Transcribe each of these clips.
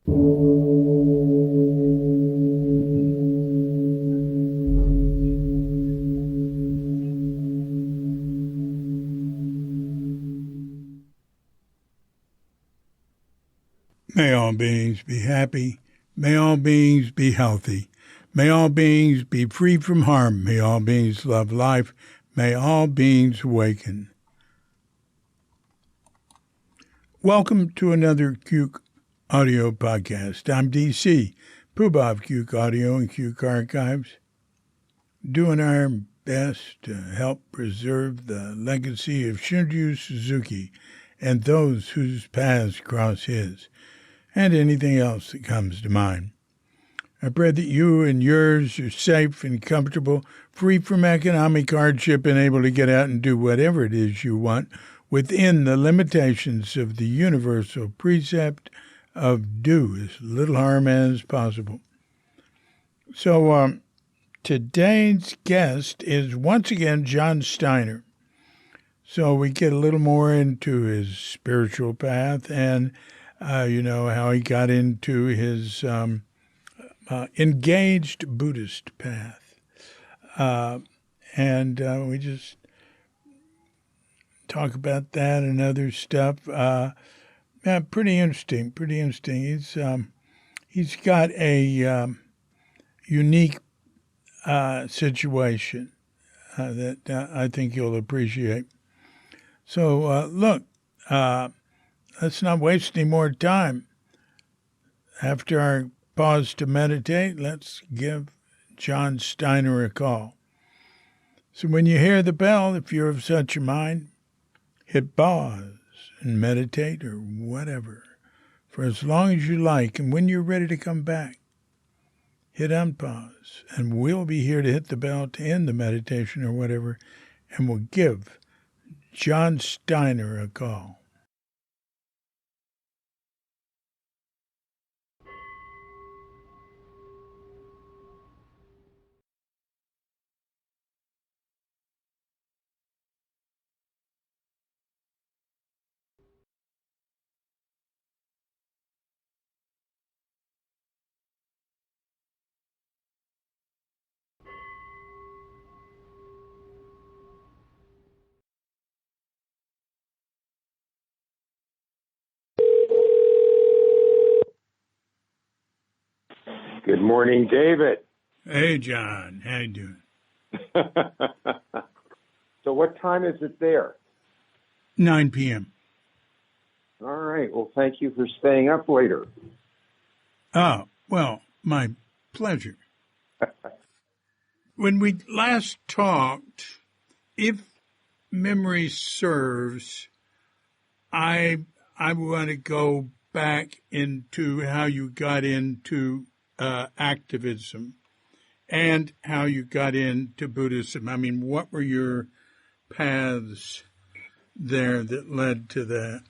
May all beings be happy. May all beings be healthy. May all beings be free from harm. May all beings love life. May all beings awaken. Welcome to another Cuke Audio podcast. I'm DC, Poobah of Cuke Audio and Cuke Archives, doing our best to help preserve the legacy of Shunryu Suzuki and those whose paths cross his, and anything else that comes to mind. I pray that you and yours are safe and comfortable, free from economic hardship, and able to get out and do whatever it is you want within the limitations of the universal precept of do as little harm as possible. So today's guest is once again John Steiner. So we get a little more into his spiritual path and how he got into his engaged Buddhist path. And we just talk about that and other stuff. Pretty interesting. He's got a unique situation that I think you'll appreciate. So, look, let's not waste any more time. After our pause to meditate, let's give John Steiner a call. So when you hear the bell, if you're of such a mind, hit pause and meditate or whatever for as long as you like. And when you're ready to come back, hit unpause. And we'll be here to hit the bell to end the meditation or whatever. And we'll give John Steiner a call. Good morning, David. Hey, John. How you doing? So what time is it there? 9 p.m. All right. Well, thank you for staying up later. Oh, well, my pleasure. When we last talked, if memory serves, I want to go back into how you got into activism and how you got into Buddhism. I mean, what were your paths there that led to that?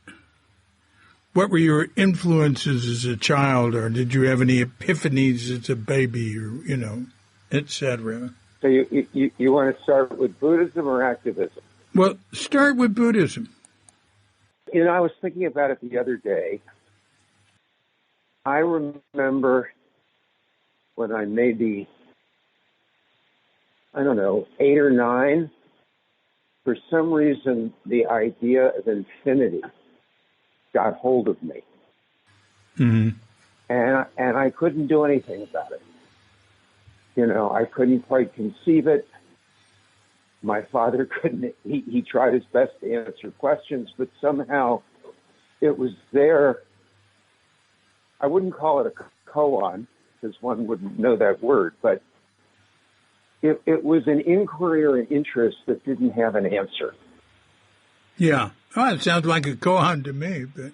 What were your influences as a child, or did you have any epiphanies as a baby, or, etc.? So you want to start with Buddhism or activism? Well, start with Buddhism. I was thinking about it the other day. I remember when I maybe, 8 or 9, for some reason, the idea of infinity got hold of me. Mm-hmm. And I couldn't do anything about it. I couldn't quite conceive it. My father couldn't. He tried his best to answer questions, but somehow it was there. I wouldn't call it a koan, because one wouldn't know that word, but it was an inquiry or an interest that didn't have an answer. Yeah. Oh, it sounds like a koan to me, but...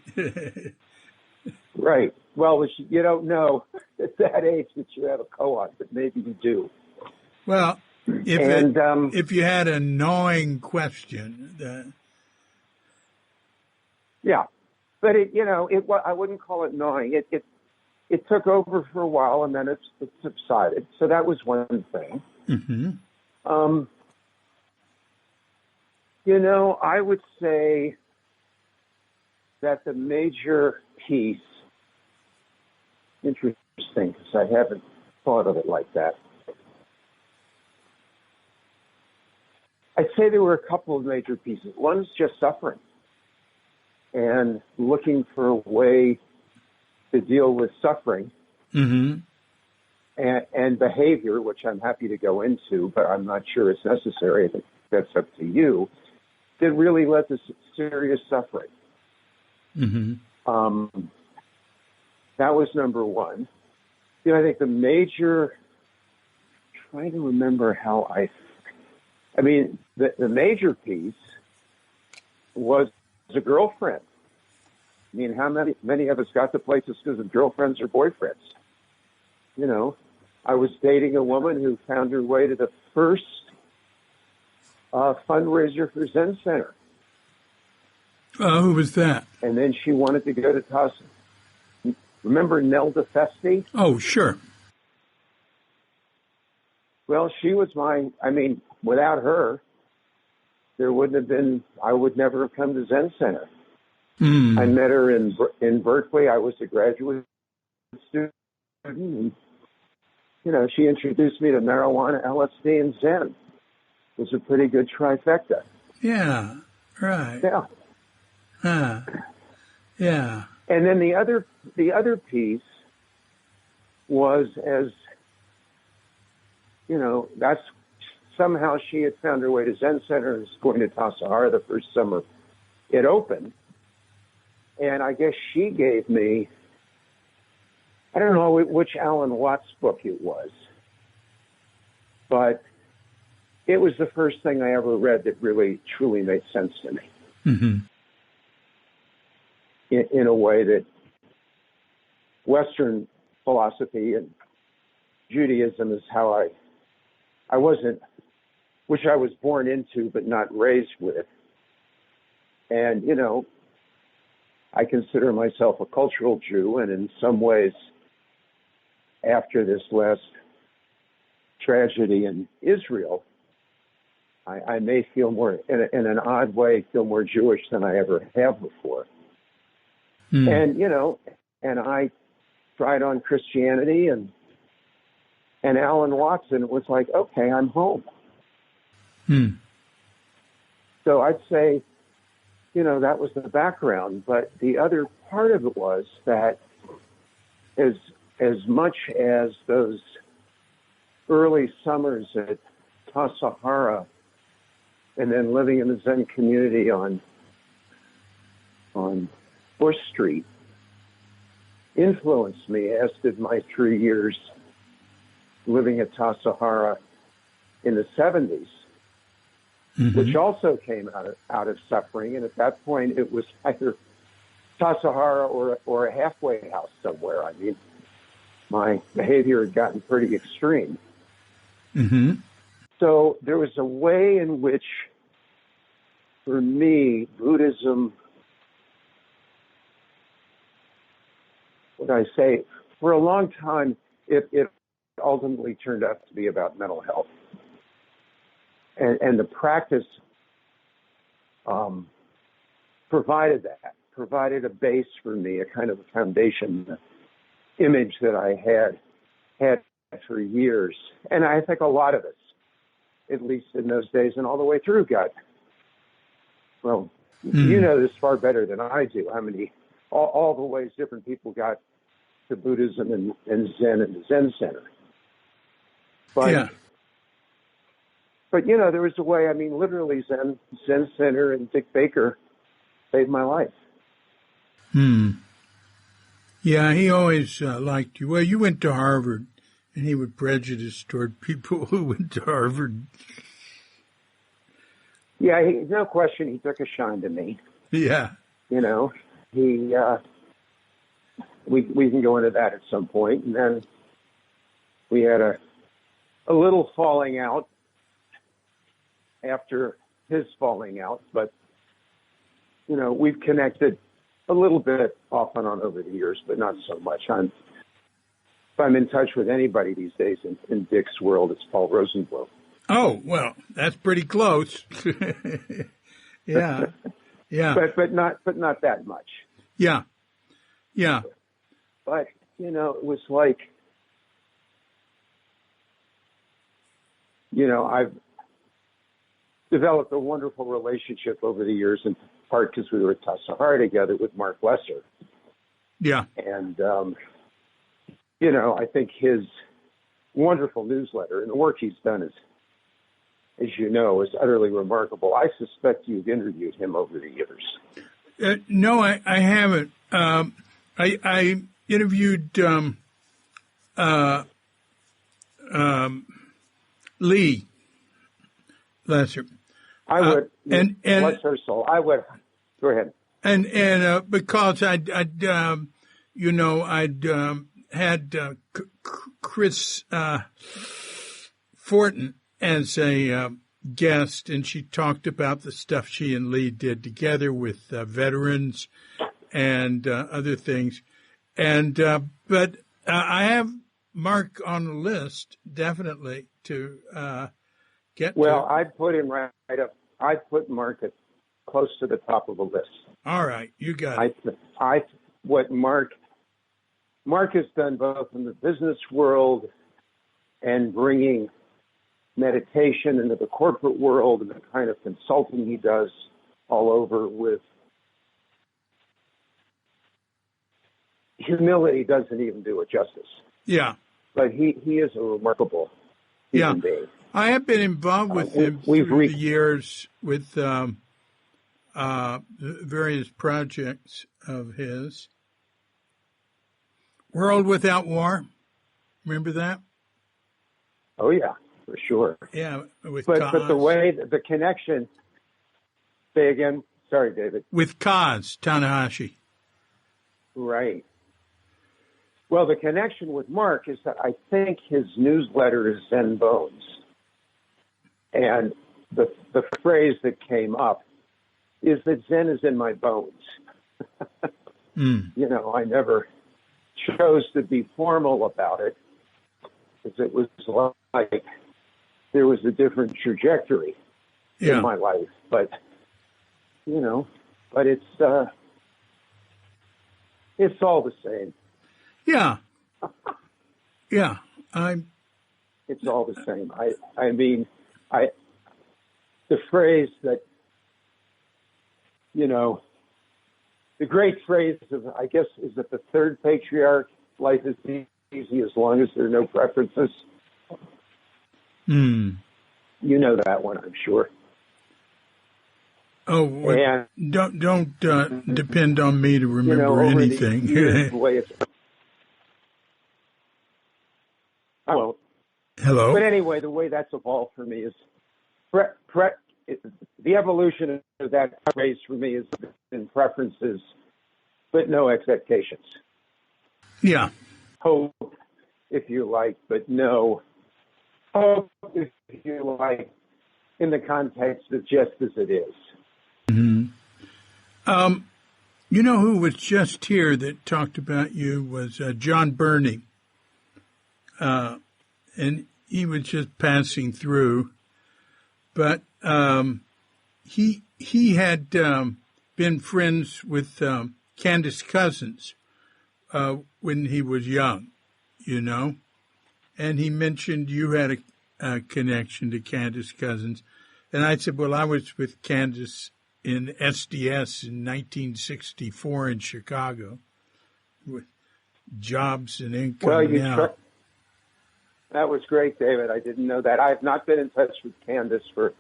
Right. Well, you don't know at that age that you have a koan, but maybe you do. Well, if you had a gnawing question... Yeah. But, I wouldn't call it gnawing. It took over for a while, and then it subsided. So that was one thing. Mm-hmm. I would say that the major piece interesting because I haven't thought of it like that. I'd say there were a couple of major pieces. One's just suffering and looking for a way to deal with suffering and behavior, which I'm happy to go into, but I'm not sure it's necessary. I think that's up to you, that really led to serious suffering. That was number one. I think the major, trying to remember how the major piece was a girlfriend. How many of us got to places because of girlfriends or boyfriends? I was dating a woman who found her way to the first fundraiser for Zen Center. Who was that? And then she wanted to go to Tassajara. Remember Nelda Festi? Oh, sure. Well, she was without her, there wouldn't have been, I would never have come to Zen Center. I met her in Berkeley. I was a graduate student. And, she introduced me to marijuana, LSD, and Zen. It was a pretty good trifecta. Yeah, right. Yeah. Yeah. And then the other piece was that's somehow she had found her way to Zen Center and was going to Tassajara the first summer it opened. And I guess she gave me, I don't know which Alan Watts book it was, but it was the first thing I ever read that really, truly made sense to me. In a way that Western philosophy and Judaism is how I wasn't, which I was born into but not raised with. And, I consider myself a cultural Jew, and in some ways, after this last tragedy in Israel, I may feel more, in an odd way, feel more Jewish than I ever have before. And, and I tried on Christianity and Alan Watson. It was like, okay, I'm home. So I'd say, that was the background. But the other part of it was that as much as those early summers at Tassajara and then living in the Zen community on Bush Street influenced me, as did my 3 years living at Tassajara in the 70s, which also came out of suffering. And at that point, it was either Tassajara or a halfway house somewhere. My behavior had gotten pretty extreme. So there was a way in which, for me, Buddhism, for a long time, it ultimately turned out to be about mental health. And the practice provided a base for me, a kind of a foundation, image that I had for years. And I think a lot of us, at least in those days and all the way through, you know this far better than I do, how many, all the ways different people got to Buddhism and Zen and the Zen Center. But there was a way, literally Zen Center and Dick Baker saved my life. Yeah, he always liked you. Well, you went to Harvard, and he would prejudice toward people who went to Harvard. Yeah, no question, he took a shine to me. Yeah. We can go into that at some point. And then we had a little falling out after his falling out, but we've connected a little bit off and on over the years, but not so much. If I'm in touch with anybody these days in Dick's world, it's Paul Rosenblum. Oh, well, that's pretty close. Yeah. But not that much. Yeah. But it was like, I've developed a wonderful relationship over the years, in part because we were at Tassajara together with Mark Lesser. Yeah. And, I think his wonderful newsletter and the work he's done as you know, is utterly remarkable. I suspect you've interviewed him over the years. No, I haven't. I interviewed Lee Lesser. I would, and bless her soul. I would. Go ahead. And because I'd had Chris Fortin as a guest, and she talked about the stuff she and Lee did together with veterans and other things. And but I have Mark on the list definitely to get. Well, to. I'd put him right up. I'd put Mark at close to the top of the list. All right, you got it. What Mark has done both in the business world and bringing meditation into the corporate world and the kind of consulting he does all over with humility doesn't even do it justice. Yeah. But he is a remarkable human being. I have been involved with him through the years with various projects of his. World Without War, remember that? Oh yeah, for sure. Yeah, but the way the connection. Say again. Sorry, David. With Kaz Tanahashi. Right. Well, the connection with Mark is that I think his newsletter is Zen Bones. And the phrase that came up is that Zen is in my bones. I never chose to be formal about it because it was like there was a different trajectory in my life. But, it's all the same. Yeah. Yeah. It's all the same. I mean, the phrase that, the great phrase of, I guess, is it the third patriarch, life is easy as long as there are no preferences? You know that one, I'm sure. Oh, well, don't depend on me to remember anything. The way it's, well, hello. But anyway, the way that's evolved for me is the evolution of that phrase for me is in preferences, but no expectations. Yeah. Hope, if you like, but no hope, if you like, in the context of just as it is. Mm-hmm. You know who was just here that talked about you was John Burney. And he was just passing through. But he had been friends with Candace Cousins when he was young, and he mentioned you had a connection to Candace Cousins. And I said, well, I was with Candace in SDS in 1964 in Chicago with jobs and income. Well, that was great, David. I didn't know that. I have not been in touch with Candace for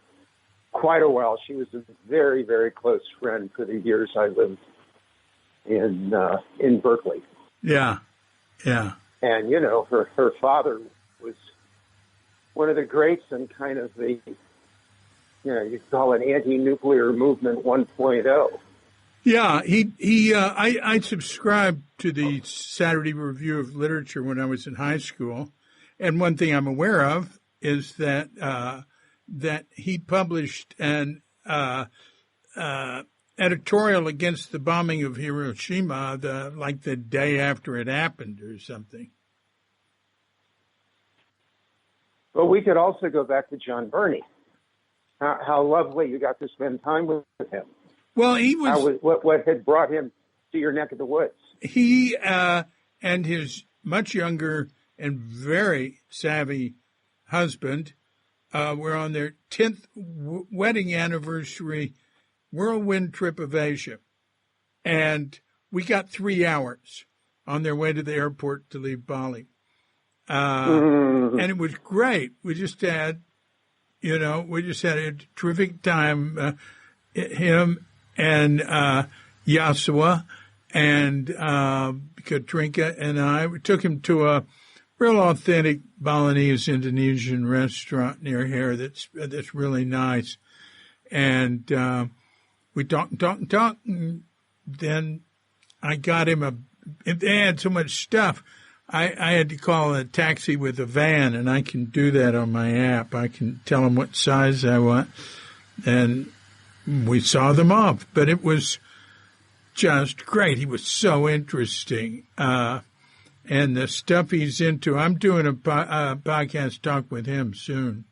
quite a while. She was a very, very close friend for the years I lived in Berkeley. Yeah, yeah. And, her father was one of the greats and kind of the, you call it anti-nuclear movement 1.0. Yeah, I subscribed to the Saturday Review of Literature when I was in high school. And one thing I'm aware of is that that he published an editorial against the bombing of Hiroshima the day after it happened or something. But we could also go back to John Burney. How lovely you got to spend time with him. Well, he was. What had brought him to your neck of the woods? He and his much younger and very savvy husband were on their 10th wedding anniversary whirlwind trip of Asia. And we got 3 hours on their way to the airport to leave Bali. And it was great. We just had a terrific time. Him and Yasua and Katrinka and I. We took him to a real authentic Balinese Indonesian restaurant near here that's really nice. And we talked, and then I got him they had so much stuff. I had to call a taxi with a van, and I can do that on my app. I can tell them what size I want, and we saw them off. But it was just great. He was so interesting. And the stuff he's into, I'm doing a podcast talk with him soon.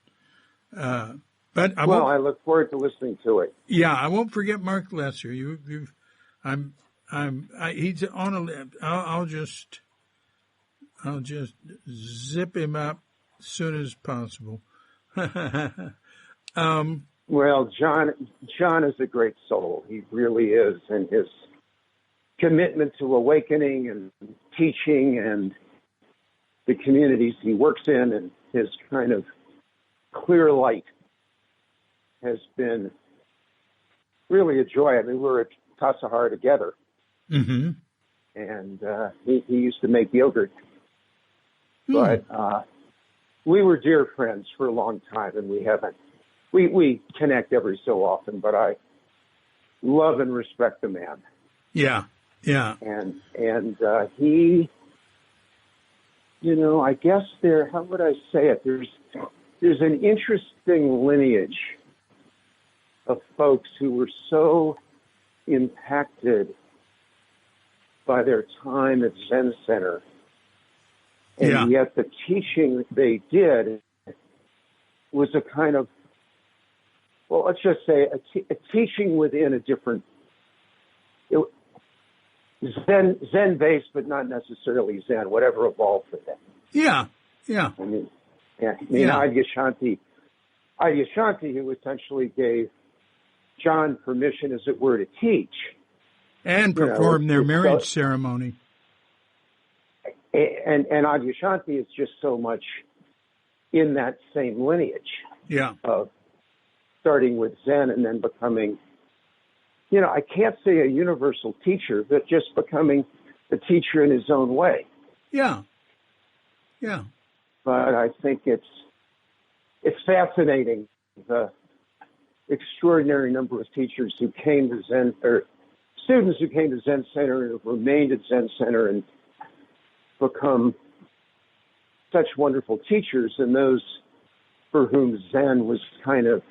But I look forward to listening to it. Yeah, I won't forget Mark Lesser. He's on a list. I'll just zip him up as soon as possible. Well, John is a great soul. He really is, and his commitment to awakening and teaching and the communities he works in and his kind of clear light has been really a joy. I mean, we were at Tassajara together, and he used to make yogurt. But we were dear friends for a long time, and we connect every so often, but I love and respect the man. Yeah. And he, I guess how would I say it? There's an interesting lineage of folks who were so impacted by their time at Zen Center. And yet the teaching they did was a kind of, well, let's just say a teaching within a different, Zen-based, but not necessarily Zen, whatever evolved for them. Yeah. I mean, Adyashanti, who essentially gave John permission, as it were, to teach. And perform their marriage ceremony. And Adyashanti is just so much in that same lineage of starting with Zen and then becoming, I can't say a universal teacher, but just becoming a teacher in his own way. Yeah. But I think it's fascinating, the extraordinary number of teachers who came to Zen, or students who came to Zen Center and have remained at Zen Center and become such wonderful teachers, and those for whom Zen was kind of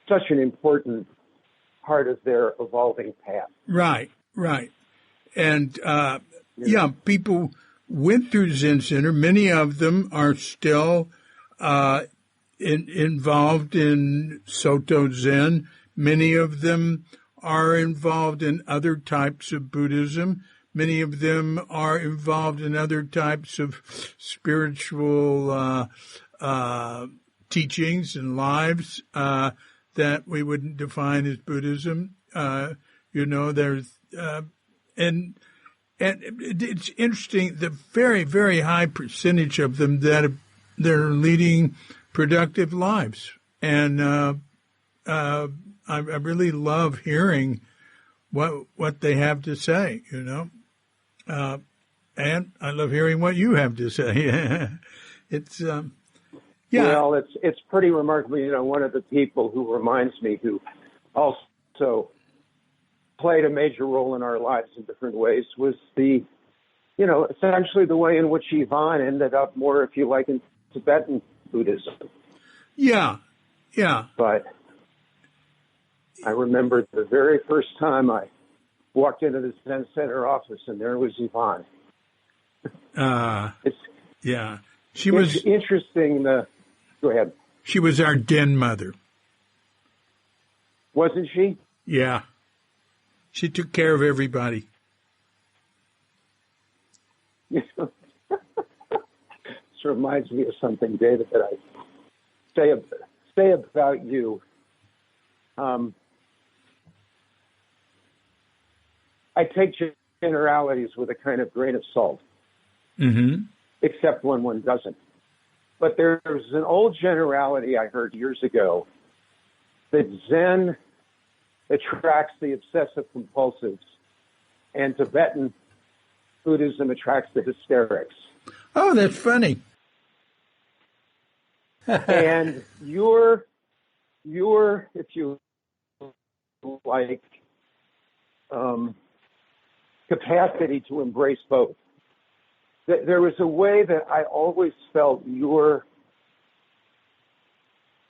such an important part of their evolving path. Right. And, people went through Zen Center. Many of them are still involved in Soto Zen. Many of them are involved in other types of Buddhism. Many of them are involved in other types of spiritual teachings and lives that we wouldn't define as Buddhism. There's and it's interesting, the very, very high percentage of them that they're leading productive lives. And I really love hearing what they have to say, and I love hearing what you have to say. It's, Well, it's pretty remarkable. One of the people who reminds me, who also played a major role in our lives in different ways, was essentially the way in which Yvonne ended up more, if you like, in Tibetan Buddhism. Yeah. But I remember the very first time I walked into the Zen Center office, and there was Yvonne. She was interesting. Go ahead. She was our den mother. Wasn't she? Yeah. She took care of everybody. You know, this reminds me of something, David, that I say about you. I take generalities with a kind of grain of salt, except when one doesn't. But there's an old generality I heard years ago that Zen attracts the obsessive compulsives and Tibetan Buddhism attracts the hysterics. Oh, that's funny. And your, if you like, capacity to embrace both. There was a way that I always felt your,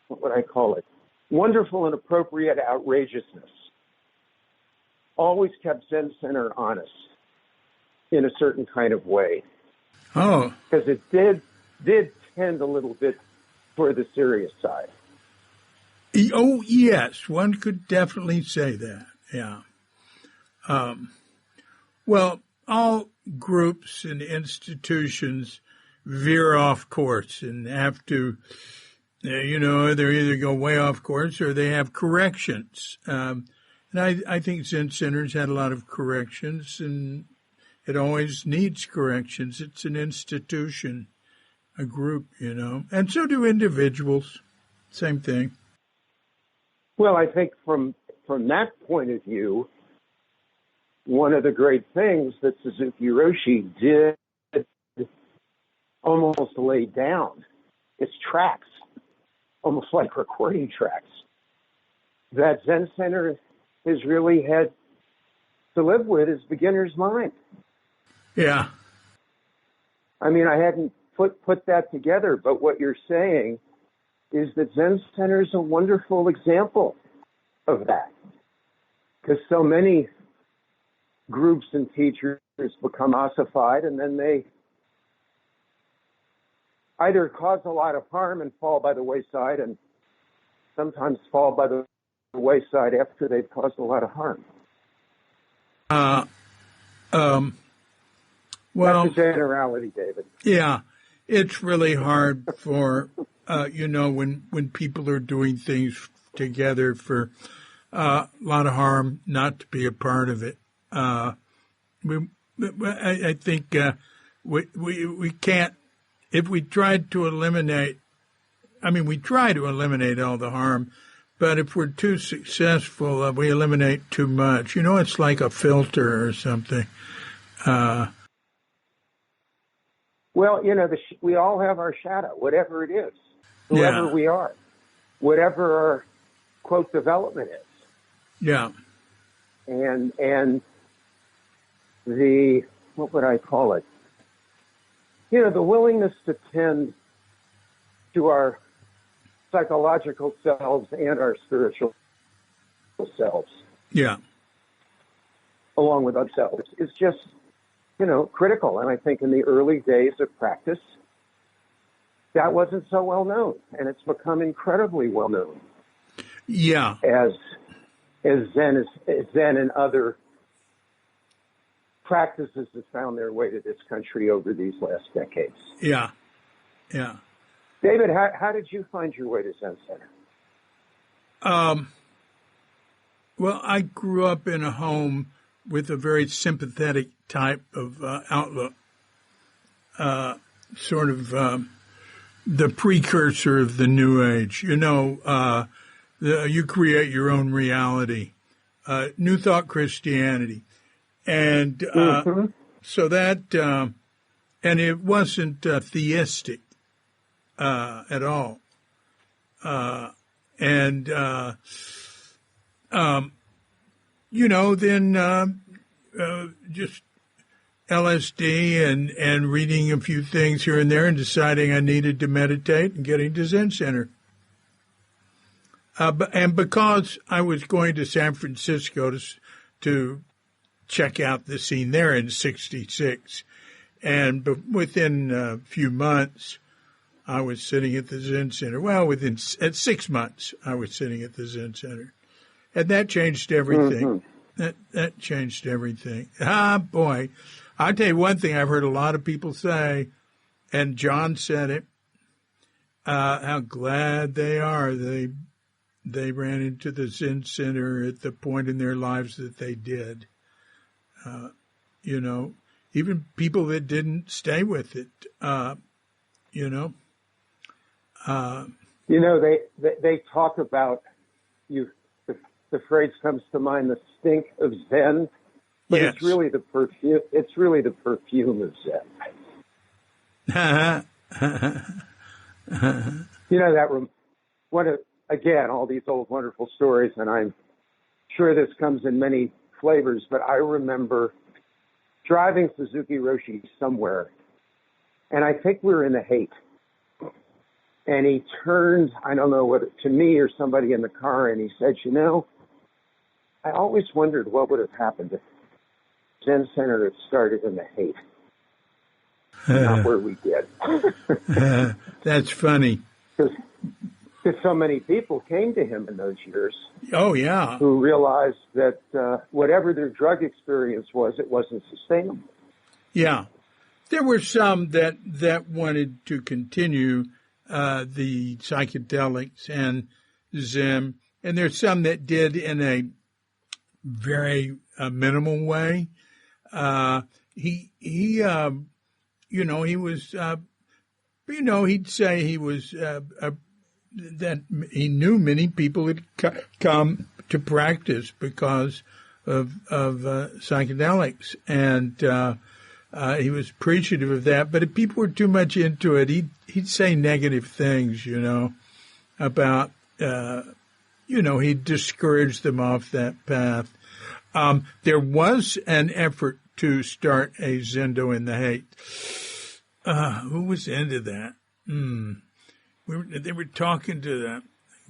what would I call it, wonderful and appropriate outrageousness always kept Zen Center honest in a certain kind of way. Oh. Because it did tend a little bit toward the serious side. Oh, yes, one could definitely say that, yeah. Well, all groups and institutions veer off course and have to, they either go way off course or they have corrections. And I think Zen Center's had a lot of corrections, and it always needs corrections. It's an institution, a group, and so do individuals. Same thing. Well, I think from that point of view, one of the great things that Suzuki Roshi did almost lay down is tracks, almost like recording tracks, that Zen Center has really had to live with is beginner's mind. Yeah. I mean, I hadn't put that together, but what you're saying is that Zen Center is a wonderful example of that. Because so many groups and teachers become ossified, and then they either cause a lot of harm and fall by the wayside, and sometimes fall by the wayside after they've caused a lot of harm. Well, that's a generality, David. Yeah, it's really hard for, when people are doing things together for a lot of harm, not to be a part of it. I think we can't, if we tried to eliminate, we try to eliminate all the harm, but if we're too successful, we eliminate too much. It's like a filter or something. Well, we all have our shadow, whatever it is, whoever we are, whatever our, quote, development is. Yeah. And the, what would I call it? The willingness to tend to our psychological selves and our spiritual selves. Yeah. Along with ourselves is just, critical. And I think in the early days of practice, that wasn't so well known. And it's become incredibly well known. Yeah. As Zen and other practices have found their way to this country over these last decades. Yeah. Yeah. David, how did you find your way to Zen Center? Well, I grew up in a home with a very sympathetic type of outlook, sort of the precursor of the New Age. You create your own reality, New Thought Christianity. And so that, and it wasn't theistic at all. Then just LSD and reading a few things here and there and deciding I needed to meditate and getting to Zen Center. And because I was going to San Francisco to check out the scene there in '66, and within a few months, I was sitting at the Zen Center. Well, at 6 months, I was sitting at the Zen Center, and that changed everything. That changed everything. Boy, I'll tell you one thing I've heard a lot of people say, and John said it, how glad they are they ran into the Zen Center at the point in their lives that they did. Even people that didn't stay with it, They talk about you. The phrase comes to mind, the stink of Zen, but yes. It's really the perfume. It's really the perfume of Zen. Again, all these old wonderful stories, and I'm sure this comes in many flavors, but I remember driving Suzuki Roshi somewhere, and I think we were in the Haight, and he turned, I don't know whether to me or somebody in the car, and he said, I always wondered what would have happened if Zen Center had started in the Haight, not where we did. That's funny. Because so many people came to him in those years. Oh, yeah. Who realized that whatever their drug experience was, it wasn't sustainable. Yeah. There were some that wanted to continue the psychedelics and Zen, and there's some that did in a very minimal way. He was, he'd say he was that he knew many people had come to practice because of psychedelics, and he was appreciative of that. But if people were too much into it, he'd say negative things, about he'd discourage them off that path. There was an effort to start a Zendo in the Haight. Who was into that? They were talking to the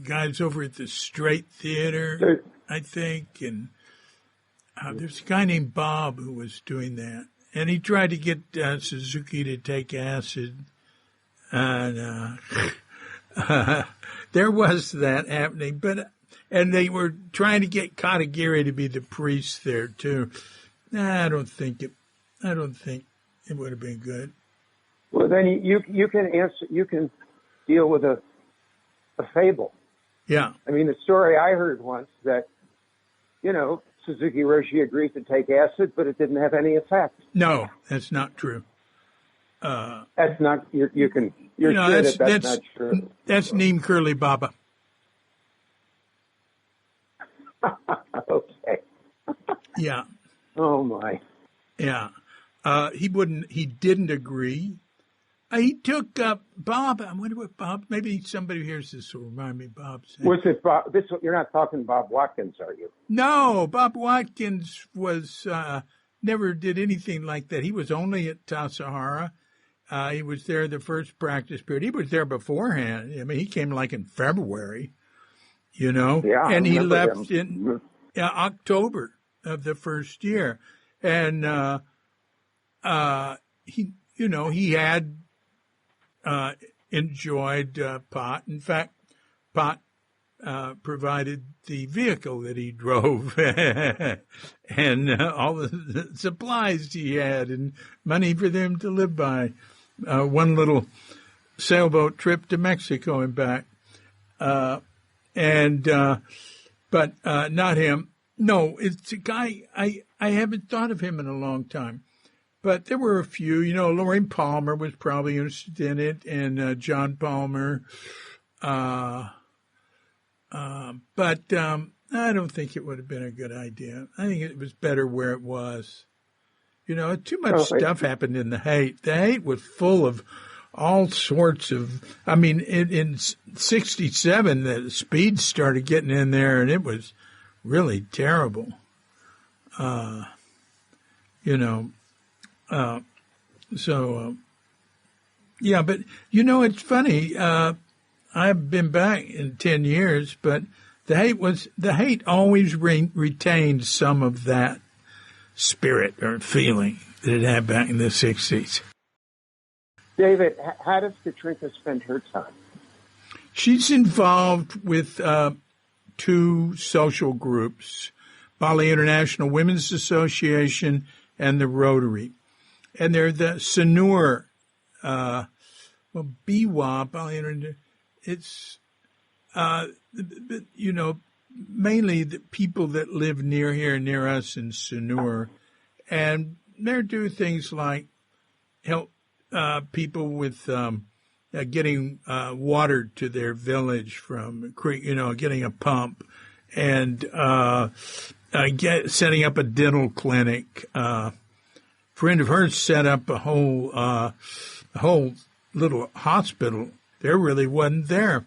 guys over at the Straight Theater, I think, and there's a guy named Bob who was doing that. And he tried to get Suzuki to take acid, and there was that happening. And they were trying to get Katagiri to be the priest there too. I don't think it would have been good. Well, then you can deal with a fable. Yeah. I mean, the story I heard once that, Suzuki Roshi agreed to take acid, but it didn't have any effect. No, that's not true. That's not, you're sure that's not true. That's Neem Curly Baba. Okay. Yeah. Oh my. Yeah. He didn't agree. He took Bob. I wonder what Bob. Maybe somebody hears this will remind me. Bob said. Was it Bob? You're not talking Bob Watkins, are you? No, Bob Watkins was never did anything like that. He was only at Tassajara. He was there the first practice period. He was there beforehand. I mean, he came like in February, Yeah, and he left in October of the first year, and he had enjoyed pot. In fact, pot provided the vehicle that he drove and all the supplies he had and money for them to live by. One little sailboat trip to Mexico and back. But not him. No, it's a guy, I haven't thought of him in a long time. But there were a few, Lorraine Palmer was probably interested in it, and John Palmer. But I don't think it would have been a good idea. I think it was better where it was. Too much stuff happened in the Haight. The Haight was full of all sorts of, in 67, the speed started getting in there, and it was really terrible. Yeah, but, it's funny. I've been back in 10 years, but the Haight always retained some of that spirit or feeling that it had back in the 60s. David, how does Katrinka spend her time? She's involved with two social groups, Bali International Women's Association and the Rotary. and they're the Sanur, BWAP. It's mainly the people that live near us in Sanur, and they do things like help people with getting water to their village from a creek, getting a pump, and setting up a dental clinic. A friend of hers set up a whole little hospital. There really wasn't there.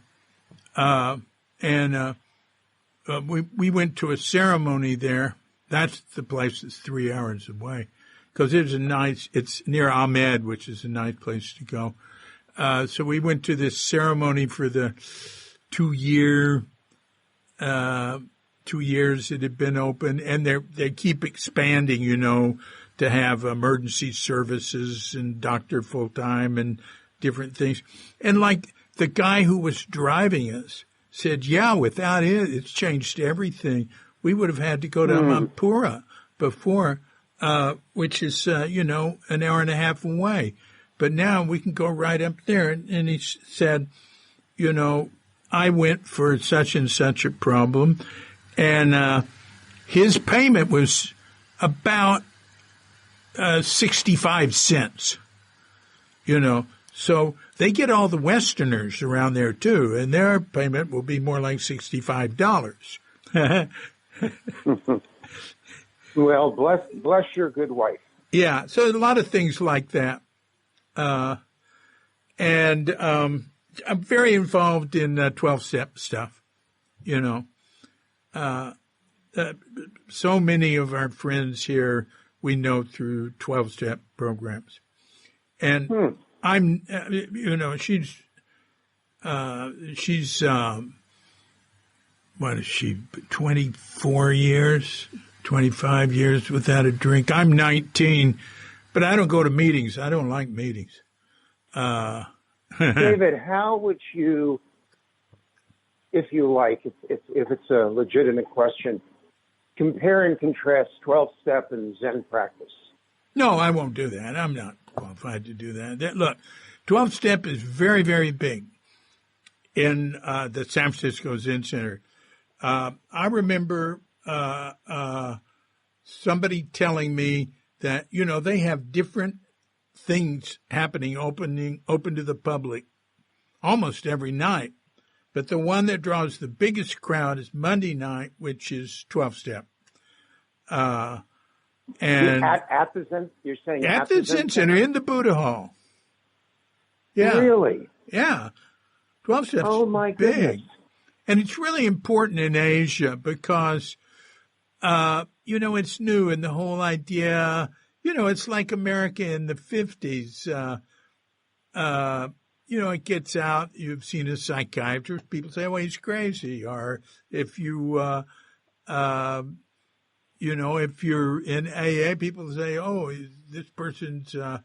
We went to a ceremony there. That's the place that's 3 hours away, because it's near Ahmed, which is a nice place to go. So we went to this ceremony for the 2 years it had been open, and they keep expanding, to have emergency services and doctor full time and different things. And like the guy who was driving us said, yeah, without it, it's changed everything. We would have had to go to Mampura before, which is, an hour and a half away. But now we can go right up there. And he said, I went for such and such a problem, and his payment was about 65 cents, So they get all the Westerners around there, too, and their payment will be more like $65. Well, bless your good wife. Yeah, so a lot of things like that. And I'm very involved in 12-step stuff, so many of our friends here we know through 12-step programs. And I'm, she's what is she, 24 years, 25 years without a drink. I'm 19, but I don't go to meetings. I don't like meetings. David, how would you, if you like, if it's a legitimate question, compare and contrast 12-step and Zen practice? No, I won't do that. I'm not qualified to do that. Look, 12-step is very, very big in the San Francisco Zen Center. I remember somebody telling me that, they have different things happening, open to the public almost every night. But the one that draws the biggest crowd is Monday night, which is 12-step. And at the Zen, you're saying at the Zen Center in the Buddha Hall. Yeah. Really? Yeah. 12-step's oh my big. Goodness. And it's really important in Asia because, it's new, and the whole idea, it's like America in the 50s. It gets out. You've seen a psychiatrist. People say, well, he's crazy. Or if if you're in AA, people say, oh, this person's a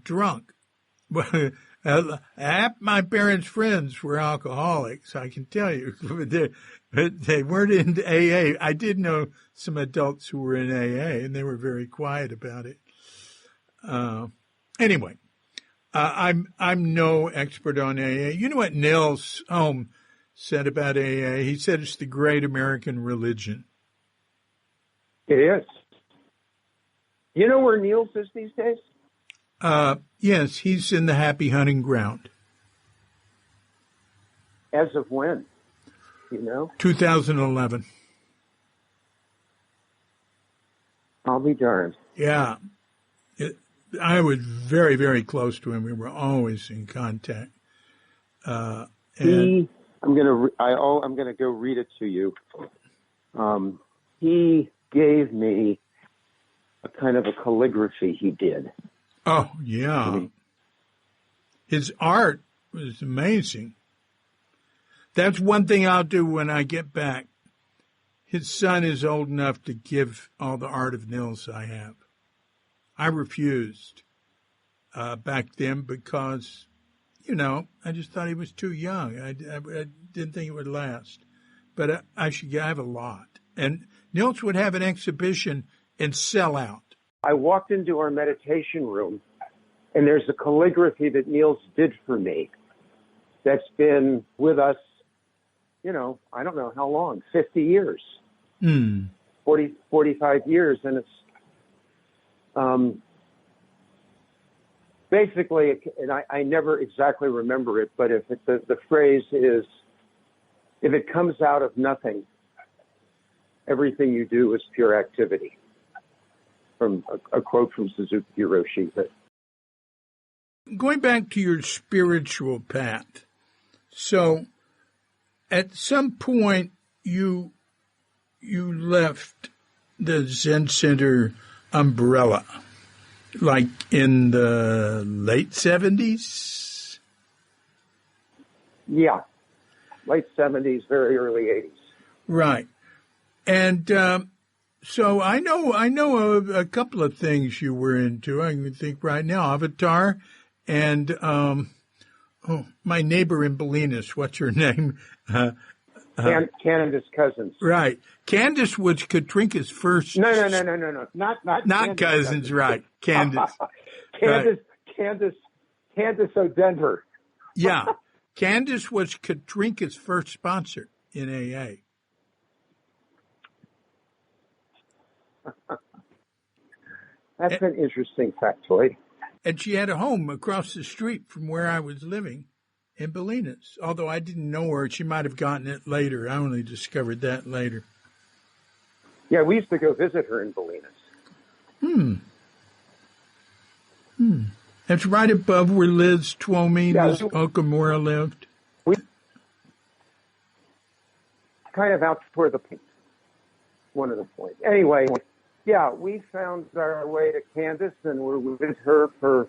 drunk. My parents' friends were alcoholics, I can tell you. But they weren't into AA. I did know some adults who were in AA, and they were very quiet about it. Anyway, I'm no expert on AA. You know what Nils Holm said about AA? He said it's the great American religion. It is. You know where Niels is these days? Yes, he's in the Happy Hunting Ground. As of when? 2011. I'll be darned. Yeah. I was very, very close to him. We were always in contact. I'm gonna go read it to you. He gave me a kind of a calligraphy he did. Oh, yeah. His art was amazing. That's one thing I'll do when I get back. His son is old enough to give all the art of Nils I have. I refused back then because, I just thought he was too young. I didn't think it would last. But I have a lot. And Nils would have an exhibition and sell out. I walked into our meditation room, and there's a calligraphy that Niels did for me that's been with us, I don't know how long, 50 years, 45 years. And it's basically, and I never exactly remember it, but the phrase is, if it comes out of nothing, everything you do is pure activity. From a quote from Suzuki Hiroshi. Going back to your spiritual path, so at some point you left the Zen Center umbrella, like in the late 70s? Yeah, late 70s, very early 80s. Right. And so I know a couple of things you were into. I can think right now, Avatar and my neighbor in Bolinas. What's her name? Candace Cousins. Right. Candace was Katrinka's first. No. Not Cousins, right. Candace. Candace O'Denver. Yeah. Candace was Katrinka's first sponsor in AA. That's an interesting factoid. And she had a home across the street from where I was living in Bolinas. Although I didn't know her, she might have gotten it later. I only discovered that later. Yeah, we used to go visit her in Bolinas. That's right above where Liz Twomey's Okamura lived. We kind of out toward the point. One of the points. Anyway, yeah, we found our way to Candace and were with her for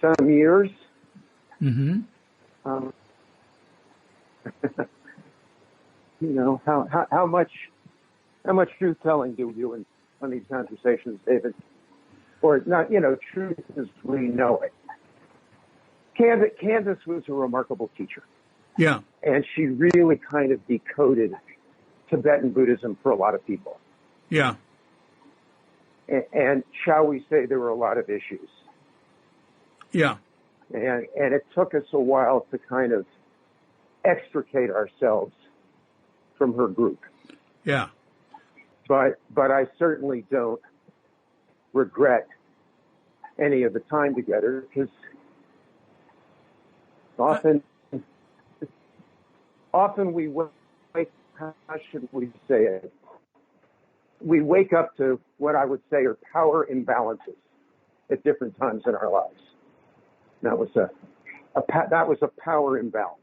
some years. Mm-hmm. How much truth telling do we do on these conversations, David? Or not, truth as we know it. Candace was a remarkable teacher. Yeah. And she really kind of decoded Tibetan Buddhism for a lot of people. Yeah. And shall we say there were a lot of issues. Yeah. And it took us a while to kind of extricate ourselves from her group. Yeah. But I certainly don't regret any of the time together, because often we wake, how should we say it? We wake up to what I would say are power imbalances at different times in our lives. That was a power imbalance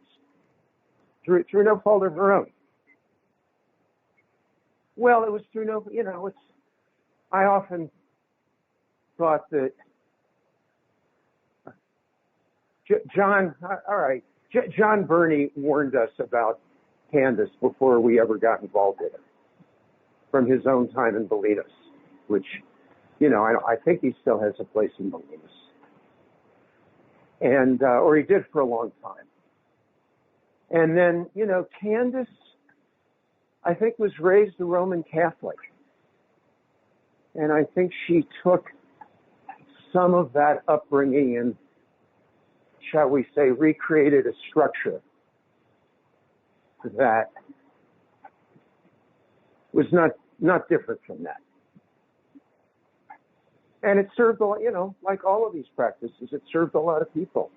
through no fault of her own. Well, it was through I often thought that John Burney warned us about Candace before we ever got involved in it, from his own time in Bolinas, which, I think he still has a place in Bolinas. And, or he did for a long time. And then, Candace, I think, was raised a Roman Catholic. And I think she took some of that upbringing and, shall we say, recreated a structure that was not different from that. And it served, like all of these practices, it served a lot of people.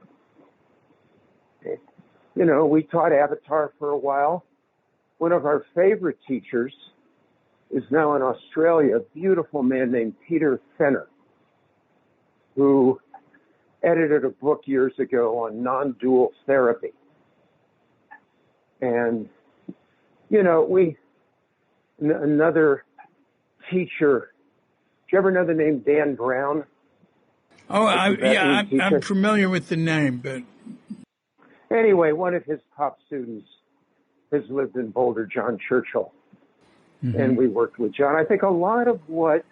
We taught Avatar for a while. One of our favorite teachers is now in Australia, a beautiful man named Peter Fenner, who edited a book years ago on non-dual therapy. And, another teacher, do you ever know the name Dan Brown? Oh, I'm familiar with the name, but... Anyway, one of his top students has lived in Boulder, John Churchill. Mm-hmm. And we worked with John. I think a lot of what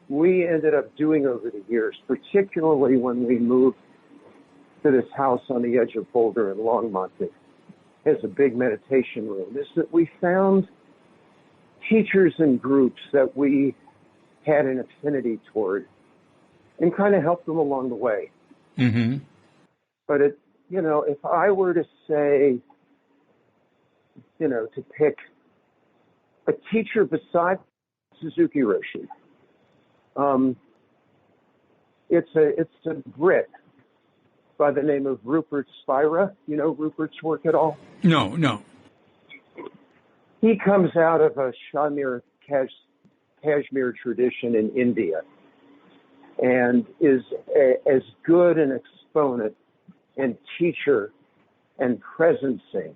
we ended up doing over the years, particularly when we moved to this house on the edge of Boulder in Longmont that has a big meditation room, is that we found teachers and groups that we had an affinity toward and kind of helped them along the way. Mm-hmm. But if I were to say, to pick a teacher besides Suzuki Roshi, it's a Brit by the name of Rupert Spira. You know Rupert's work at all? No. He comes out of a Kashmir tradition in India and is as good an exponent and teacher and presencing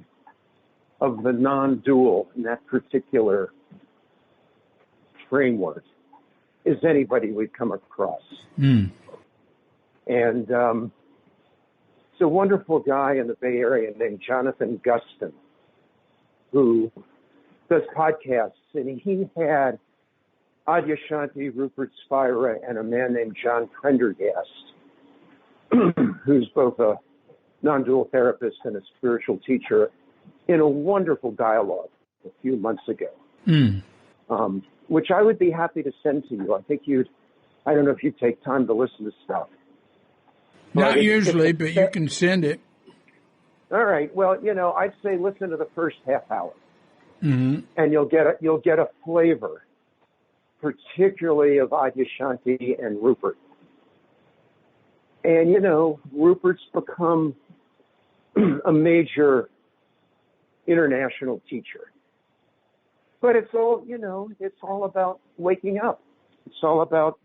of the non-dual in that particular framework as anybody we've come across. Mm. And it's a wonderful guy in the Bay Area named Jonathan Gustin who does podcasts, and he had Adyashanti, Rupert Spira, and a man named John Prendergast, who's both a non-dual therapist and a spiritual teacher, in a wonderful dialogue a few months ago, which I would be happy to send to you. I don't know if you'd take time to listen to stuff. Not usually, but you can send it. All right. Well, I'd say listen to the first half hour, mm-hmm. and you'll get a flavor, particularly of Adyashanti and Rupert. And Rupert's become a major international teacher. But it's all about waking up. It's all about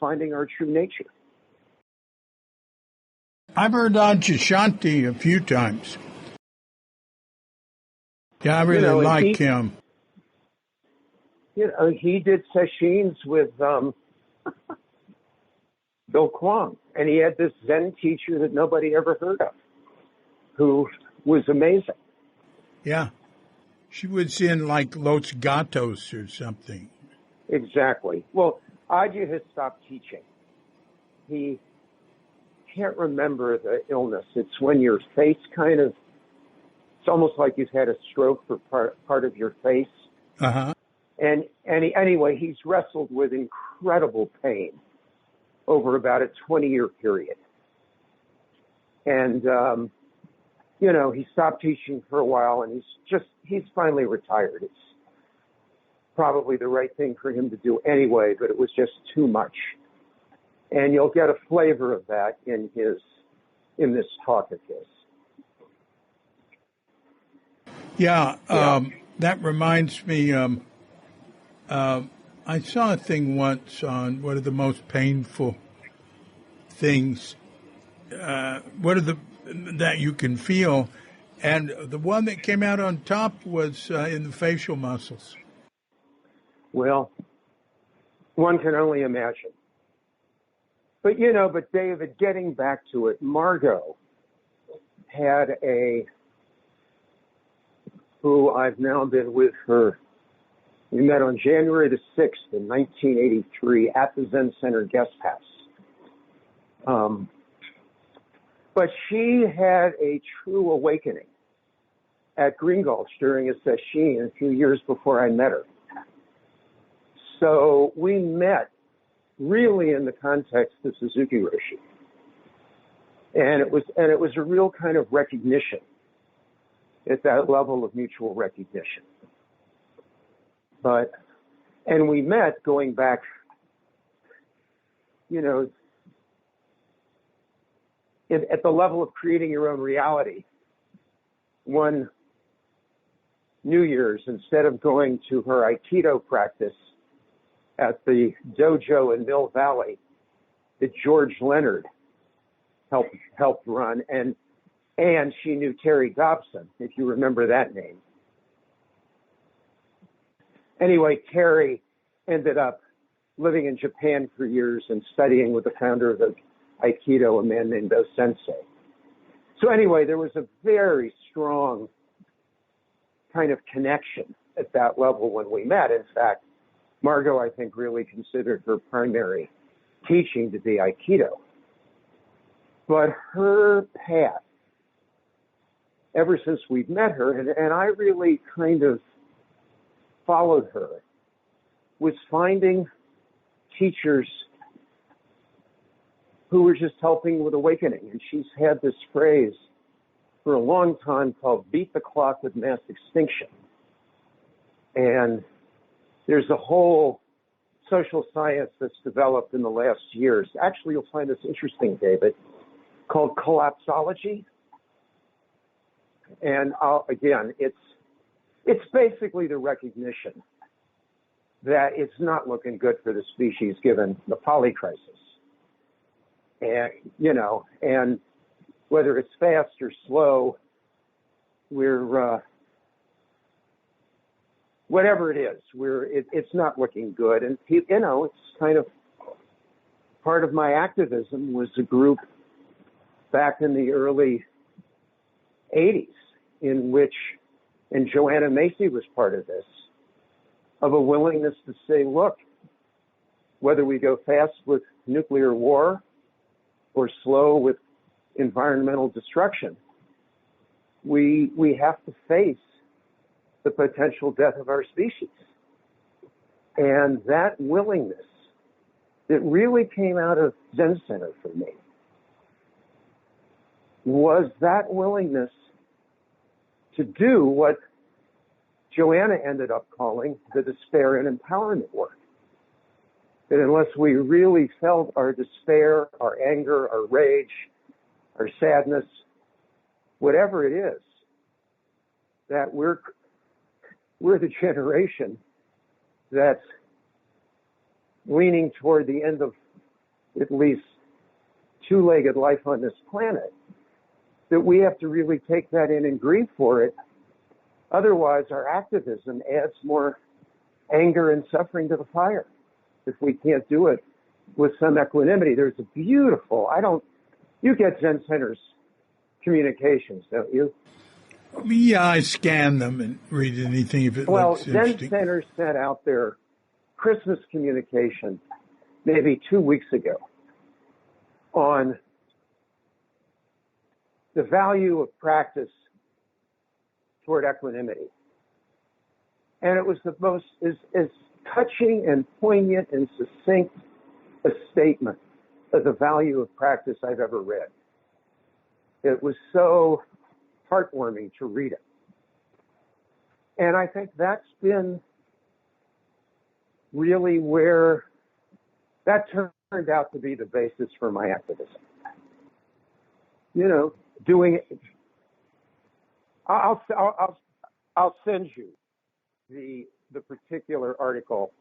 finding our true nature. I've heard Adyashanti a few times. Yeah, I really like him. He did sessions with Bill Kwong, and he had this Zen teacher that nobody ever heard of, who was amazing. Yeah. She was in like Los Gatos or something. Exactly. Well, Adya has stopped teaching. He can't remember the illness. It's when your face it's almost like you've had a stroke for part of your face. Uh-huh. And anyway, he's wrestled with incredible pain over about a 20-year period. And, he stopped teaching for a while, and he's finally retired. It's probably the right thing for him to do anyway, but it was just too much. And you'll get a flavor of that in this talk of his. Yeah, that reminds me, I saw a thing once on what are the most painful things, that you can feel, and the one that came out on top was in the facial muscles. Well, one can only imagine. But David, getting back to it, Margot had who I've now been with her. We met on January the 6th in 1983 at the Zen Center guest house. But she had a true awakening at Green Gulch during a session a few years before I met her. So we met really in the context of Suzuki Roshi. And it was a real kind of recognition at that level of mutual recognition. And we met going back, at the level of creating your own reality. One New Year's, instead of going to her Aikido practice at the dojo in Mill Valley that George Leonard helped run, and she knew Terry Dobson, if you remember that name. Anyway, Terry ended up living in Japan for years and studying with the founder of the Aikido, a man named O-Sensei. So anyway, there was a very strong kind of connection at that level when we met. In fact, Margot, I think, really considered her primary teaching to be Aikido. But her path, ever since we've met her, and I really kind of followed her was finding teachers who were just helping with awakening. And she's had this phrase for a long time called beat the clock with mass extinction. And there's a whole social science that's developed in the last years. Actually, you'll find this interesting, David, called collapsology. And again, it's basically the recognition that it's not looking good for the species given the poly crisis. And, and whether it's fast or slow, we're, whatever it is, it's not looking good. And, it's kind of part of my activism was a group back in the early 80s in which, and Joanna Macy was part of this, of a willingness to say, look, whether we go fast with nuclear war or slow with environmental destruction, we have to face the potential death of our species. And that willingness that really came out of Zen Center for me was that willingness to do what Joanna ended up calling the despair and empowerment work. That unless we really felt our despair, our anger, our rage, our sadness, whatever it is, that we're the generation that's leaning toward the end of at least two-legged life on this planet, that we have to really take that in and grieve for it. Otherwise, our activism adds more anger and suffering to the fire if we can't do it with some equanimity. There's a beautiful, you get Zen Center's communications, don't you? Yeah, I scan them and read anything if it looks interesting. Zen Center sent out their Christmas communication maybe 2 weeks ago on the value of practice toward equanimity. And it was the most, as touching and poignant and succinct a statement of the value of practice I've ever read. It was so heartwarming to read it. And I think that's been really where that turned out to be the basis for my activism. Doing it. I'll send you the particular article.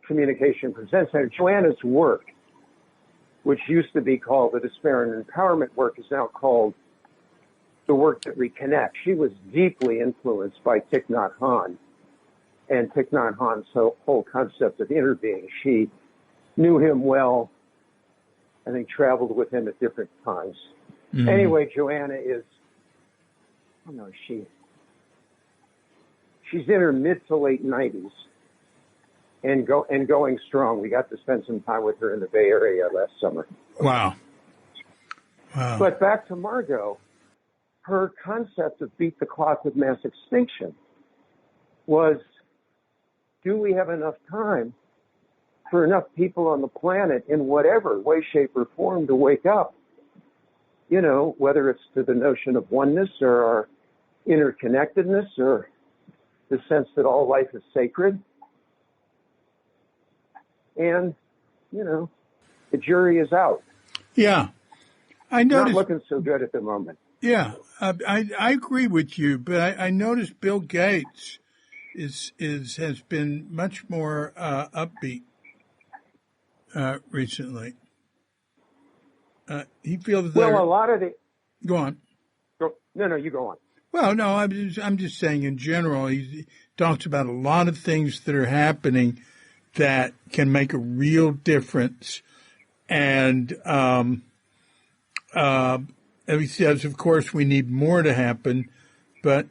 Communication from Zen Center. Joanna's work, which used to be called the Despair and Empowerment work, is now called the work that reconnects. She was deeply influenced by Thich Nhat Hanh and Thich Nhat Hanh's whole concept of interbeing. She knew him well, I think traveled with him at different times. Mm-hmm. Anyway, Joanna is, she's in her mid to late 90s and going strong. We got to spend some time with her in the Bay Area last summer. Wow. But back to Margot, her concept of beat the clock with mass extinction was, do we have enough time for enough people on the planet in whatever way, shape, or form to wake up? Whether it's to the notion of oneness or our interconnectedness or the sense that all life is sacred. And, the jury is out. Yeah. I noticed. Not looking so good at the moment. Yeah. I agree with you, but I noticed Bill Gates has been much more upbeat recently. He feels that. Well, a lot of the. Go on. No, you go on. Well, no, I'm just saying in general, he talks about a lot of things that are happening that can make a real difference. And he says, of course, we need more to happen, but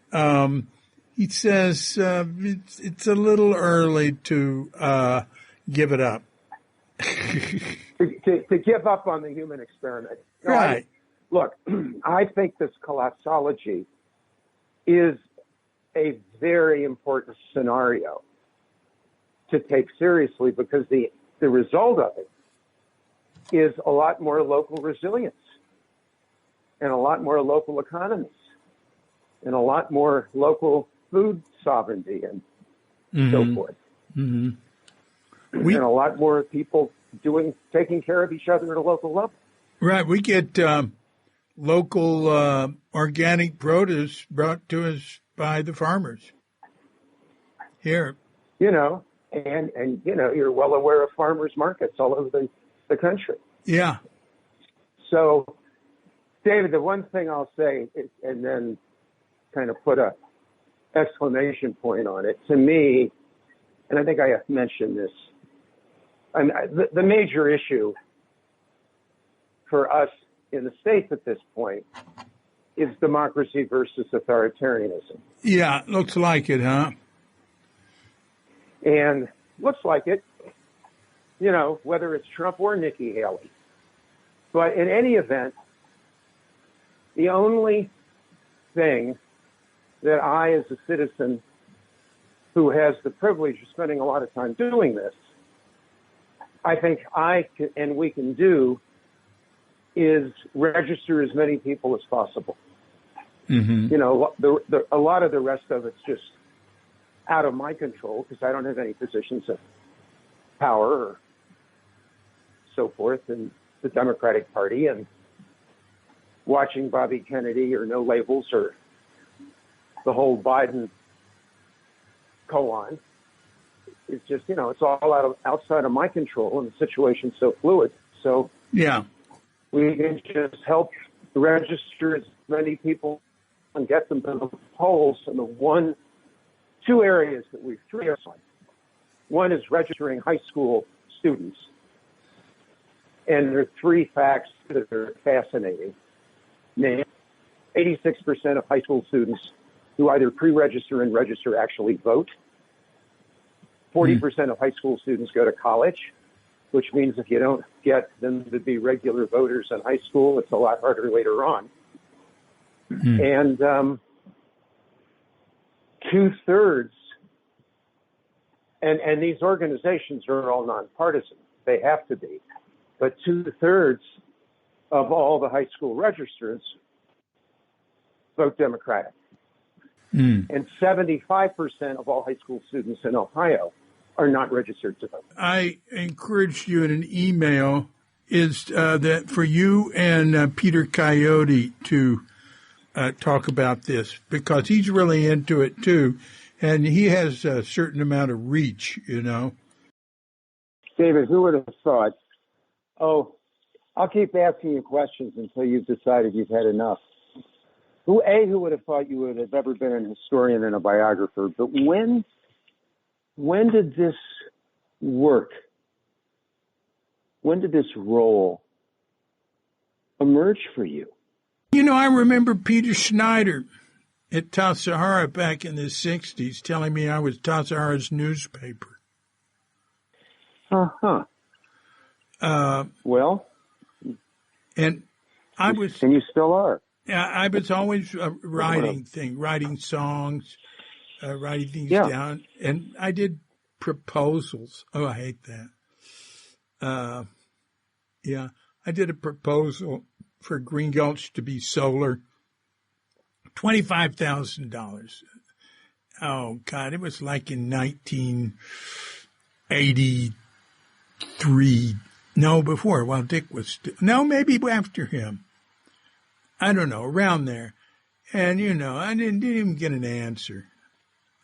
he says it's a little early to give it up. to give up on the human experiment. No, right. Look, I think this collapsology is a very important scenario to take seriously, because the result of it is a lot more local resilience and a lot more local economies and a lot more local food sovereignty and so forth. And a lot more people taking care of each other at a local level. Right. We get local organic produce brought to us by the farmers here. And you're well aware of farmers markets all over the country. Yeah. So, David, the one thing I'll say, and then kind of put a exclamation point on it, to me, and I think I have mentioned this, the major issue for us in the States at this point is democracy versus authoritarianism. Yeah, looks like it, huh? And looks like it, whether it's Trump or Nikki Haley. But in any event, the only thing that I, as a citizen who has the privilege of spending a lot of time doing this, I think we can do is register as many people as possible. A lot of the rest of it's just out of my control because I don't have any positions of power or so forth in the Democratic Party, and watching Bobby Kennedy or No Labels or the whole Biden koan is just, it's all outside of my control, and the situation's so fluid. So yeah, we can just help register as many people and get them to the polls in the two areas that we've tried. One is registering high school students. And there are three facts that are fascinating. 86% of high school students who either pre-register and register actually vote. 40% of high school students go to college, which means if you don't get them to be regular voters in high school, it's a lot harder later on. And 2/3, and these organizations are all nonpartisan. They have to be. But 2/3 of all the high school registrants vote Democratic. And 75% of all high school students in Ohio are not registered to vote. I encouraged you in an email is that for you and Peter Coyote to talk about this, because he's really into it too, and he has a certain amount of reach, David, who would have thought? Oh, I'll keep asking you questions until you've decided you've had enough. Who would have thought you would have ever been an historian and a biographer? But when did this work? When did this role emerge for you? I remember Peter Steiner at Tassajara back in the 60s telling me I was Tassajara's newspaper. Uh-huh. Well, and I was, and you still are. Yeah, I was always writing songs, writing things down, and I did proposals. Oh, I hate that. I did a proposal for Green Gulch to be solar, $25,000. Oh God, it was like in 1983. No, before. Well, Dick was maybe after him. I don't know, around there. And, I didn't even get an answer.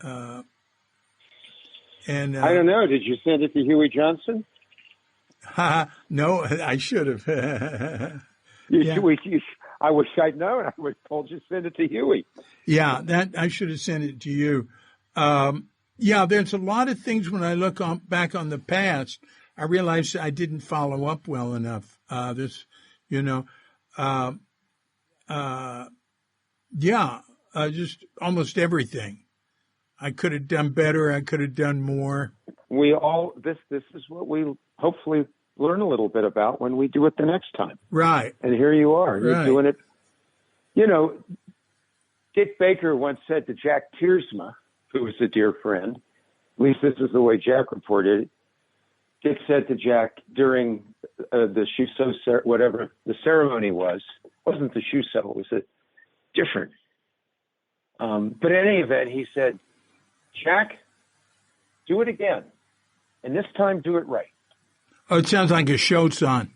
I don't know. Did you send it to Huey Johnson? No, I should have. I wish I'd known. I would have told you to send it to Huey. Yeah, I should have sent it to you. There's a lot of things when I look back on the past, I realized I didn't follow up well enough. Just almost everything. I could have done better. I could have done more. This is what we hopefully learn a little bit about when we do it the next time. Right. And here you are. You're doing it. Dick Baker once said to Jack Tiersma, who was a dear friend, At least this is the way Jack reported it. Dick said to Jack during the Shuso, whatever the ceremony was, it wasn't the Shuso, it was different. But in any event, he said, Jack, do it again. And this time, do it right. Oh, it sounds like a show song.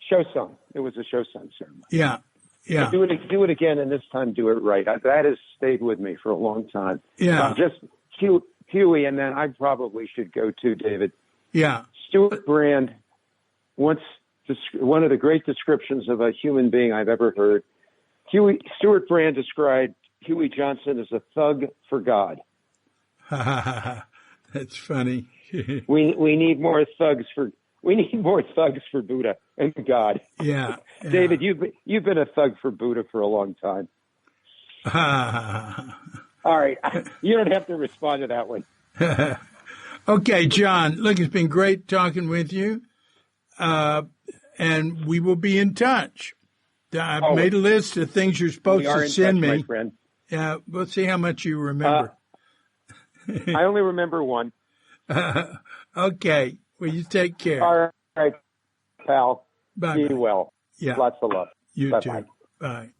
Show song. It was a show song ceremony. Yeah, yeah. Do it again, and this time do it right. That has stayed with me for a long time. Yeah. Just Huey, and then I probably should go too, David. Yeah. Stuart Brand, one of the great descriptions of a human being I've ever heard. Stuart Brand described Huey Johnson as a thug for God. That's funny. we need more thugs for Buddha and God. Yeah. David, you've been a thug for Buddha for a long time. All right, you don't have to respond to that one. Okay, John. Look, it's been great talking with you, and we will be in touch. I've made a list of things you're supposed to send me. My friend. Yeah, we'll see how much you remember. I only remember one. Okay. Well, you take care. All right, pal. Bye. Be well. Yeah. Lots of love. You Bye-bye. too. Bye.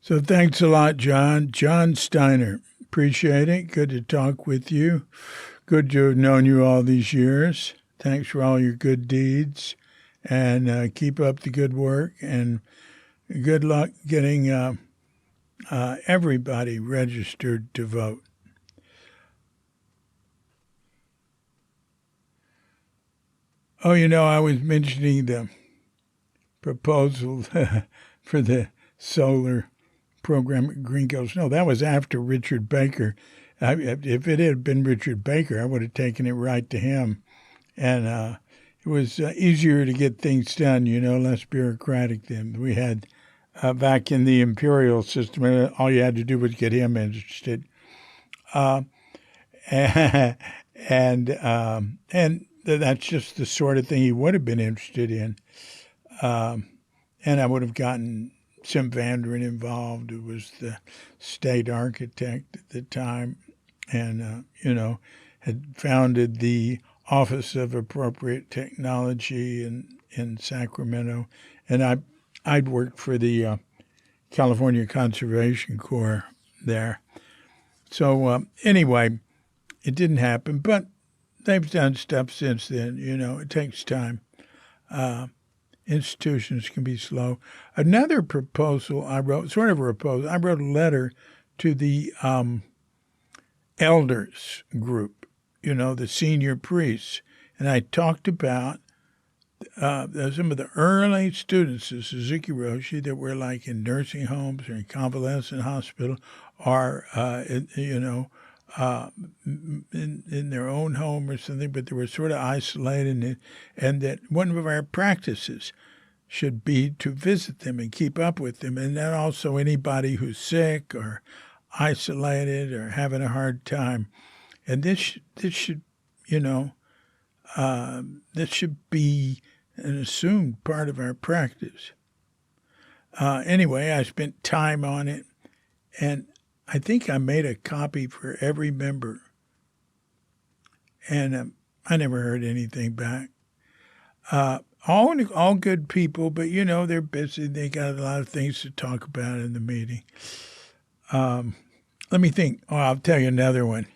So thanks a lot, John. John Steiner. Appreciate it. Good to talk with you. Good to have known you all these years. Thanks for all your good deeds. And keep up the good work. And good luck getting everybody registered to vote. Oh, I was mentioning the proposal for the solar program at Green Coast. No, that was after Richard Baker. If it had been Richard Baker, I would have taken it right to him. And it was easier to get things done, less bureaucratic than we had back in the imperial system. All you had to do was get him interested. And that's just the sort of thing he would have been interested in. And I would have gotten Sim Vanderen involved, who was the state architect at the time and, had founded the Office of Appropriate Technology in Sacramento. And I'd worked for the California Conservation Corps there. So anyway, it didn't happen, but they've done stuff since then. It takes time. Institutions can be slow. Another proposal I wrote, I wrote a letter to the elders group, the senior priests. And I talked about some of the early students of Suzuki Roshi that were like in nursing homes or in convalescent hospital or, in their own home or something, but they were sort of isolated, and that one of our practices should be to visit them and keep up with them, and then also anybody who's sick or isolated or having a hard time. And this should be an assumed part of our practice. Anyway, I spent time on it, and I think I made a copy for every member, and I never heard anything back. All good people, but they're busy. They got a lot of things to talk about in the meeting. Let me think. Oh, I'll tell you another one.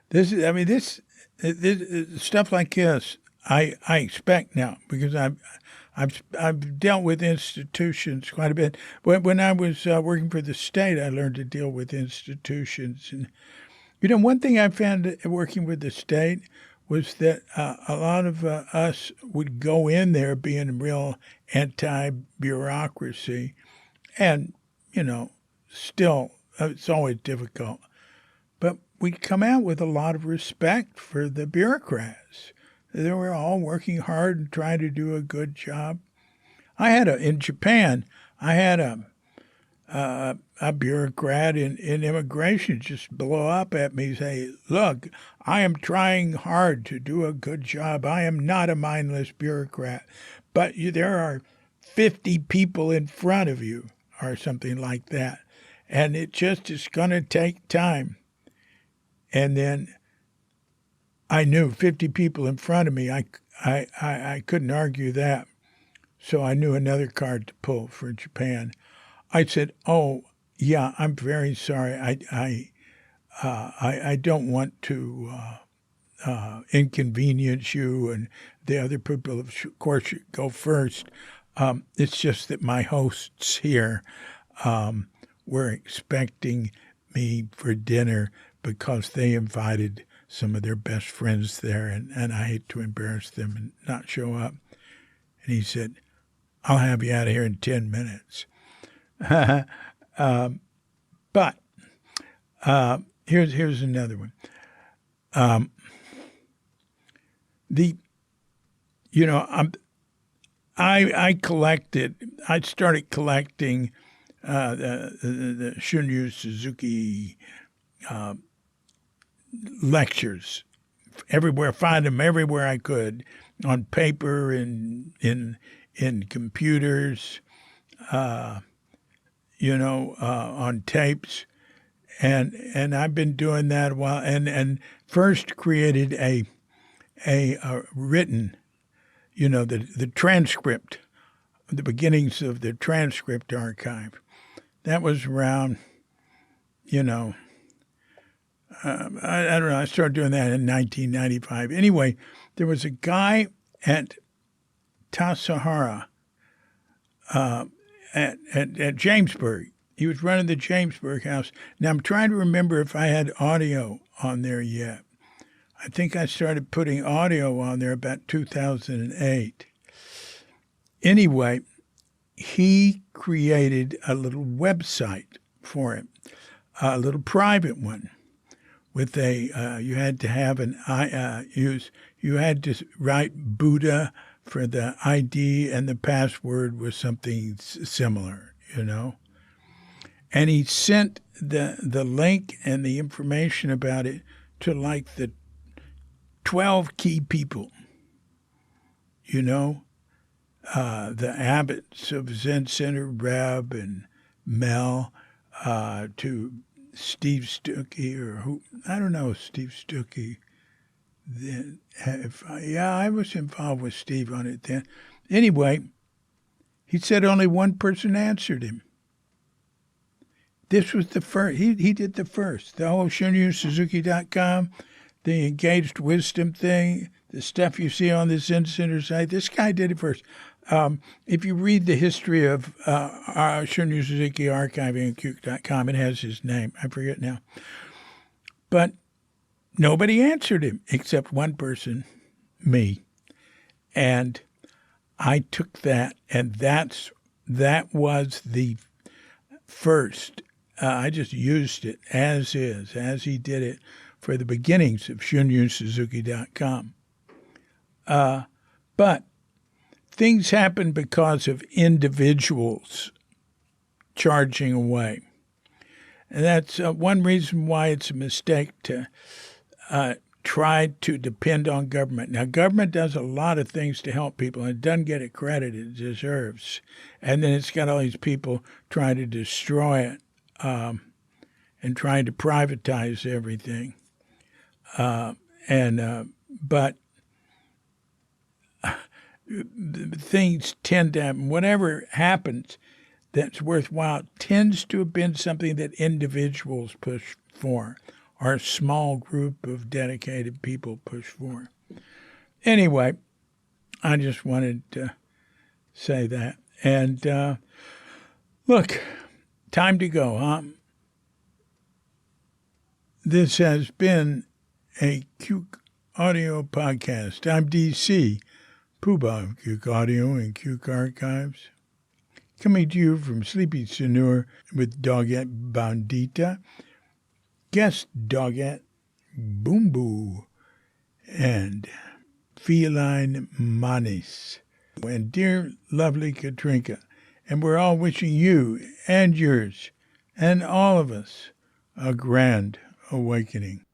This stuff like this, I expect now because I've dealt with institutions quite a bit. When I was working for the state, I learned to deal with institutions. And, one thing I found working with the state was that a lot of us would go in there being real anti-bureaucracy. And, still, it's always difficult. But we'd come out with a lot of respect for the bureaucrats. They were all working hard and trying to do a good job. In Japan, I had a bureaucrat in immigration just blow up at me and say, look, I am trying hard to do a good job. I am not a mindless bureaucrat, but there are 50 people in front of you or something like that. And it just is going to take time. And then I knew 50 people in front of me. I couldn't argue that. So I knew another card to pull for Japan. I said, "Oh, yeah, I'm very sorry. I don't want to inconvenience you, and the other people, of course, should go first. It's just that my hosts here were expecting me for dinner because they invited some of their best friends there, and I hate to embarrass them and not show up." And he said, "I'll have you out of here in 10 minutes. But here's another one. I started collecting the Shunryu Suzuki lectures everywhere, find them everywhere I could, on paper and in computers, on tapes, and I've been doing that a while, and first created a written, the transcript, the beginnings of the transcript archive. That was around, I don't know, I started doing that in 1995. Anyway, there was a guy at Tassajara at Jamesburg. He was running the Jamesburg house. Now, I'm trying to remember if I had audio on there yet. I think I started putting audio on there about 2008. Anyway, he created a little website for it, a little private one, with you had to have you had to write Buddha for the ID, and the password was something similar, And he sent the link and the information about it to like the 12 key people, the abbots of Zen Center, Reb and Mel, to Steve Stuckey, or who, I don't know, Steve Stuckey. Then, I was involved with Steve on it then. Anyway, he said only one person answered him. This was the first. He did the first. The whole ShunyuSuzuki.com, the engaged wisdom thing, the stuff you see on the Zen Center site. This guy did it first. If you read the history of Shunryu Suzuki archiving at Cuke.com, it has his name. I forget now. But nobody answered him except one person, me. And I took that, and that was the first. I just used it as is, as he did it for the beginnings of ShunyuSuzuki.com. But things happen because of individuals charging away. And that's one reason why it's a mistake to try to depend on government. Now, government does a lot of things to help people, and it doesn't get the credit it deserves. And then it's got all these people trying to destroy it and trying to privatize everything. But things tend to happen. Whatever happens that's worthwhile tends to have been something that individuals push for, or a small group of dedicated people push for. Anyway, I just wanted to say that. And look, time to go, huh? This has been a Cuke Audio podcast. I'm DC, Poobah of Cuke Audio and Cuke Archives, coming to you from Sleepy Sanur with Doggett Bandita, guest Doggett Boom Boo, and Feline Manis, and dear lovely Katrinka. And we're all wishing you and yours and all of us a grand awakening.